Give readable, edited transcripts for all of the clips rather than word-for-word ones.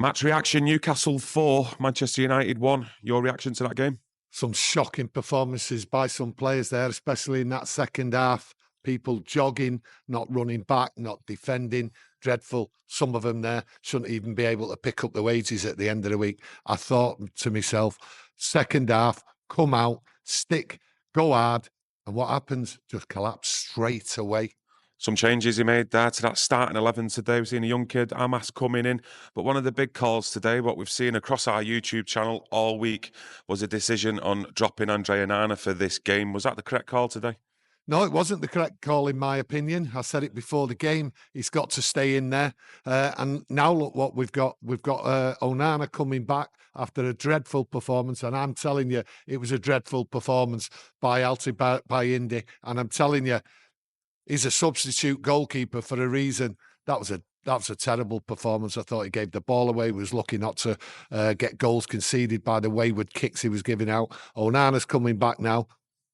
Match reaction, Newcastle 4, Manchester United 1. Your reaction to that game? Some shocking performances by some players there, especially in that second half. People jogging, not running back, not defending. Dreadful. Some of them there shouldn't even be able to pick up the wages at the end of the week. I thought to myself, second half, come out, stick, go hard. And what happens? Just collapse straight away. Some changes he made there to that starting 11 today. We've seen a young kid, Amas, coming in. But one of the big calls today, what we've seen across our YouTube channel all week, was a decision on dropping Andre Onana for this game. Was that the correct call today? No, it wasn't the correct call, in my opinion. I said it before the game. He's got to stay in there. And now look what we've got. We've got Onana coming back after a dreadful performance. And I'm telling you, it was a dreadful performance by Bayindir. And I'm telling you, he's a substitute goalkeeper for a reason. That was a terrible performance. I thought he gave the ball away. He was lucky not to get goals conceded by the wayward kicks he was giving out. Onana's coming back now.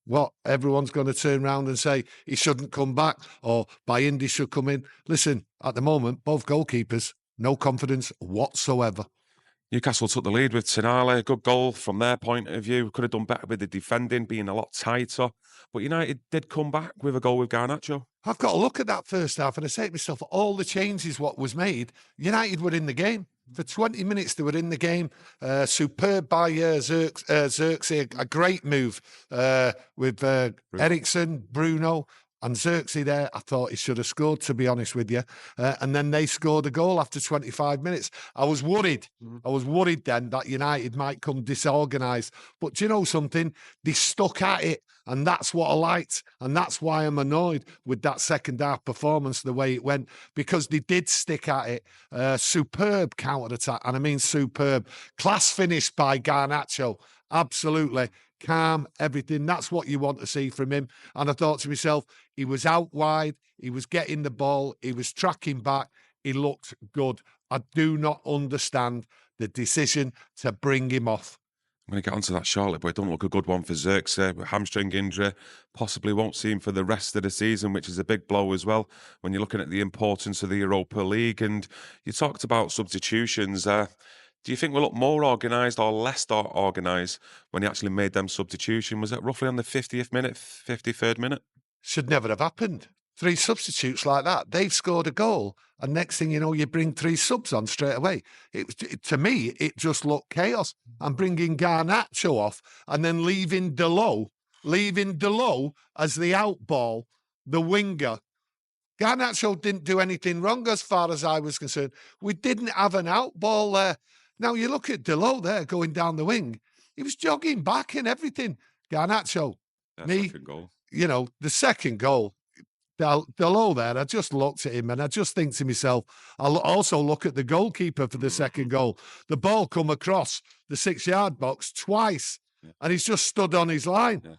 What? Everyone's going to turn around and say he shouldn't come back or Bayindir should come in. Listen, at the moment, both goalkeepers, no confidence whatsoever. Newcastle took the lead with Tonali. Good goal from their point of view. Could have done better with the defending, being a lot tighter. But United did come back with a goal with Garnacho. I've got to look at that first half and I say to myself, all the changes what was made, United were in the game. For 20 minutes, they were in the game. Superb by Xerxes, a great move with Eriksen, Bruno, and Xerxes there. I thought he should have scored, to be honest with you. And then they scored a goal after 25 minutes. I was worried. I was worried then that United might come disorganised. But do you know something? They stuck at it. And that's what I liked. And that's why I'm annoyed with that second half performance, the way it went, because they did stick at it. Superb counter-attack. And I mean superb. Class finish by Garnacho. Absolutely. Calm, everything. That's what you want to see from him. And I thought to myself, he was out wide. He was getting the ball. He was tracking back. He looked good. I do not understand the decision to bring him off. I'm going to get onto that shortly, but it don't look a good one for Xerxes. Hamstring injury, possibly won't see him for the rest of the season, which is a big blow as well when you're looking at the importance of the Europa League. And you talked about substitutions. Do you think we look more organised or less organised when he actually made them substitution? Was it roughly on the 50th minute, 53rd minute? Should never have happened. 3 substitutes like that. They've scored a goal. And next thing you know, you bring 3 subs on straight away. To me, it just looked chaos. And bringing Garnacho off and then leaving Dalot as the out ball, the winger. Garnacho didn't do anything wrong as far as I was concerned. We didn't have an out ball there. Now, you look at Dalot there going down the wing. He was jogging back and everything. Garnacho, Second goal. You know, the second goal. Dalot there, I just looked at him and I just think to myself, I'll also look at the goalkeeper for the second goal. The ball come across the 6-yard box twice and he's just stood on his line,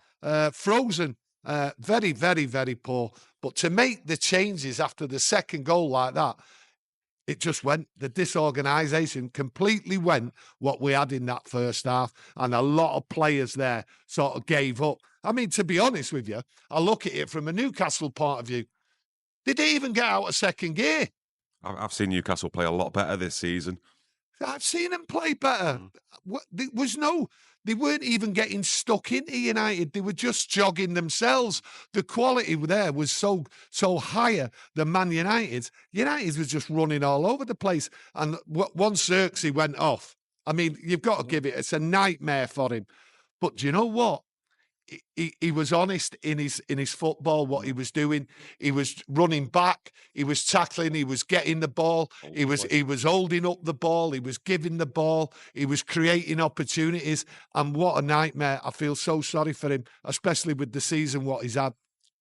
frozen. Very, very, very poor. But to make the changes after the second goal like that, it just went, the disorganisation completely went what we had in that first half. And a lot of players there sort of gave up. I mean, to be honest with you, I look at it from a Newcastle point of view. They didn't even get out of second gear. I've seen Newcastle play a lot better this season. I've seen them play better. They weren't even getting stuck into United. They were just jogging themselves. The quality there was so higher than Man United. United was just running all over the place. And once Xerxes went off, I mean, you've got to give it's a nightmare for him. But do you know what? He was honest in his football, what he was doing. He was running back, he was tackling, he was getting the ball, he was holding up the ball, he was giving the ball, he was creating opportunities. And what a nightmare. I feel so sorry for him, especially with the season what he's had.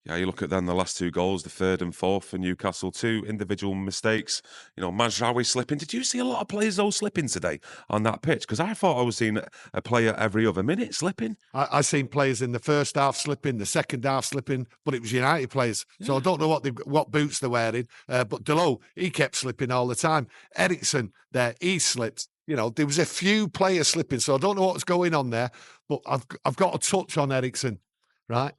Yeah, you look at then the last 2 goals, the third and fourth for Newcastle, 2 individual mistakes. You know, Mazraoui slipping. Did you see a lot of players though slipping today on that pitch? Because I thought I was seeing a player every other minute slipping. I seen players in the first half slipping, the second half slipping, but it was United players. Yeah. So I don't know what boots they're wearing. But Dalot, he kept slipping all the time. Eriksen there, he slipped. You know, there was a few players slipping, so I don't know what's going on there. But I've got to touch on Eriksen, right?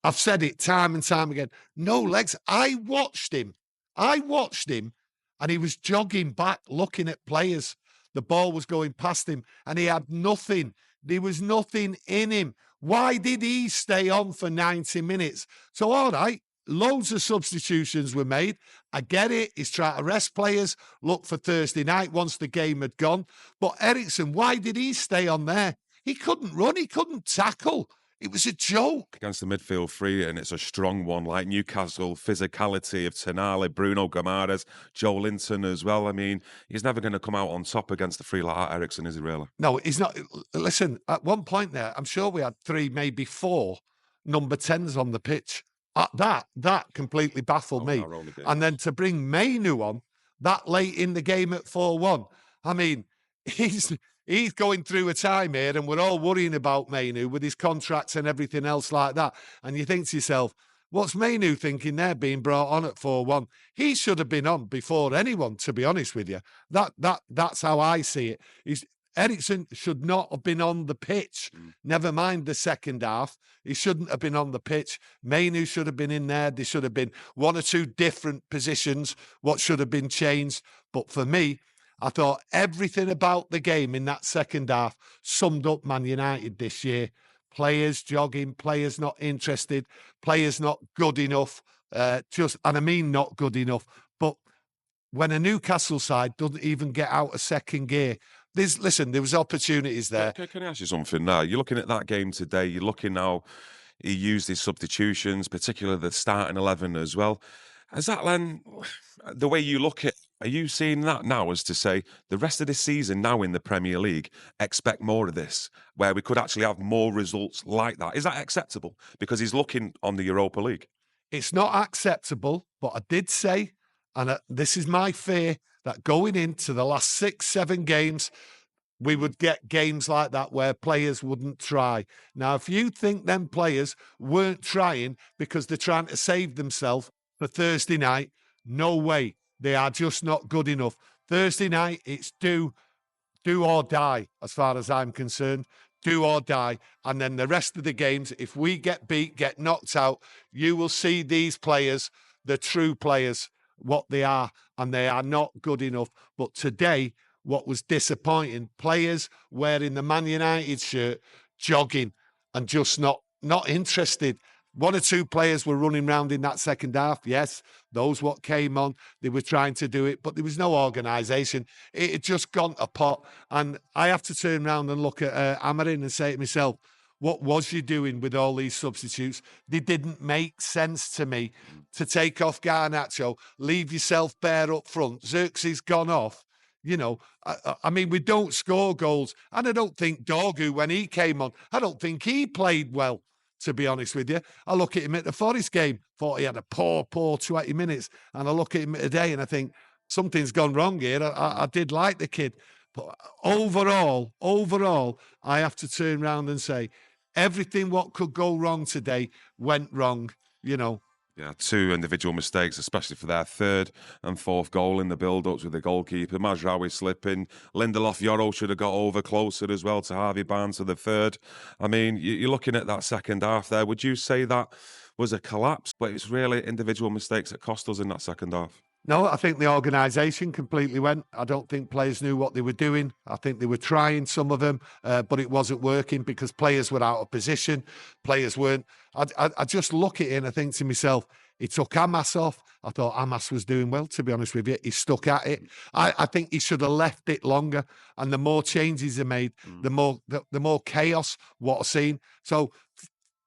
I've said it time and time again. No legs. I watched him and he was jogging back, looking at players. The ball was going past him and he had nothing. There was nothing in him. Why did he stay on for 90 minutes? So, all right, loads of substitutions were made. I get it. He's trying to rest players, look for Thursday night once the game had gone. But Eriksen, why did he stay on there? He couldn't run. He couldn't tackle. It was a joke. Against the midfield three, and it's a strong one, like Newcastle, physicality of Tonali, Bruno Guimaraes, Joe Linton as well. I mean, he's never going to come out on top against the three like that, Eriksen, is he really? No, he's not. Listen, at one point there, I'm sure we had 3, maybe 4 number 10s on the pitch. That completely baffled me. And then to bring Mainu on that late in the game at 4-1, I mean, he's going through a time here and we're all worrying about Mainu with his contracts and everything else like that. And you think to yourself, what's Mainu thinking there being brought on at 4-1? He should have been on before anyone, to be honest with you. That's how I see it. Eriksen should not have been on the pitch. Never mind the second half. He shouldn't have been on the pitch. Mainu should have been in there. There should have been 1 or 2 different positions, what should have been changed. But for me, I thought everything about the game in that second half summed up Man United this year. Players jogging, players not interested, players not good enough. And I mean not good enough. But when a Newcastle side doesn't even get out of second gear, there was opportunities there. Can I ask you something now? You're looking at that game today. You're looking now, he used his substitutions, particularly the starting 11 as well. Is that then, the way you look at, are you seeing that now as to say the rest of this season now in the Premier League, expect more of this, where we could actually have more results like that? Is that acceptable? Because he's looking on the Europa League. It's not acceptable, but I did say, and this is my fear, that going into the last 6, 7 games, we would get games like that where players wouldn't try. Now, if you think them players weren't trying because they're trying to save themselves for Thursday night, no way. They are just not good enough. Thursday night, it's do or die, as far as I'm concerned. Do or die. And then the rest of the games, if we get beat, get knocked out, you will see these players, the true players, what they are, and they are not good enough. But today, what was disappointing, players wearing the Man United shirt, jogging and just not interested. 1 or 2 players were running around in that second half. Yes, those what came on, they were trying to do it, but there was no organisation. It had just gone to pot. And I have to turn around and look at Amorim and say to myself, what was you doing with all these substitutes? They didn't make sense to me. To take off Garnacho, leave yourself bare up front. Xerxes gone off. You know, I mean, we don't score goals. And I don't think Dorgu, when he came on, I don't think he played well, to be honest with you. I look at him at the Forest game, thought he had a poor 20 minutes. And I look at him today and I think something's gone wrong here. I did like the kid. But overall, I have to turn around and say, everything what could go wrong today went wrong, you know. Yeah, 2 individual mistakes, especially for their 3rd and 4th goal in the build-ups with the goalkeeper. Mazraoui slipping. Lindelof Yoro should have got over closer as well to Harvey Barnes for the 3rd. I mean, you're looking at that second half there. Would you say that was a collapse? But it's really individual mistakes that cost us in that second half. No, I think the organisation completely went. I don't think players knew what they were doing. I think they were trying, some of them, but it wasn't working because players were out of position. Players weren't. I just look at it and I think to myself, he took Hamas off. I thought Hamas was doing well, to be honest with you. He stuck at it. I think he should have left it longer. And the more changes he made, the more chaos what I've seen. So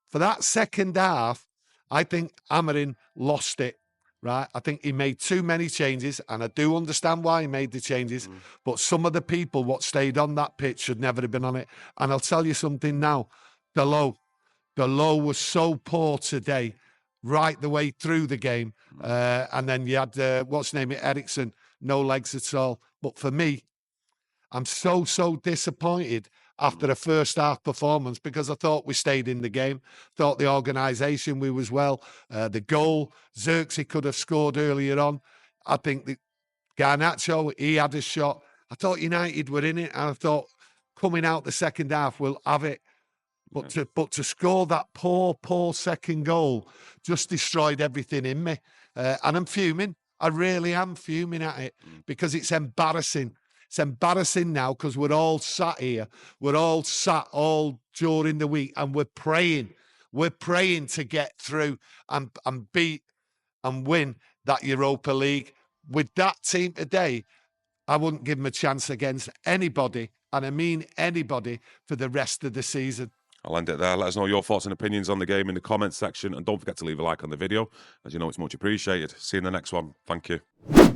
for that second half, I think Amorim lost it. Right, I think he made too many changes, and I do understand why he made the changes. But some of the people what stayed on that pitch should never have been on it. And I'll tell you something now: the low was so poor today, right the way through the game. And then you had what's his name, Eriksen, no legs at all. But for me, I'm so disappointed after a first half performance because I thought we stayed in the game, thought the organisation we was well. The goal, Xerxes could have scored earlier on. I think the Garnacho, he had a shot. I thought United were in it, and I thought coming out the second half, we'll have it. But to score that poor second goal just destroyed everything in me. And I'm fuming. I really am fuming at it because it's embarrassing. It's embarrassing now because we're all sat here. We're all sat all during the week and we're praying. We're praying to get through and beat and win that Europa League. With that team today, I wouldn't give them a chance against anybody, and I mean anybody, for the rest of the season. I'll end it there. Let us know your thoughts and opinions on the game in the comments section, and don't forget to leave a like on the video. As you know, it's much appreciated. See you in the next one. Thank you.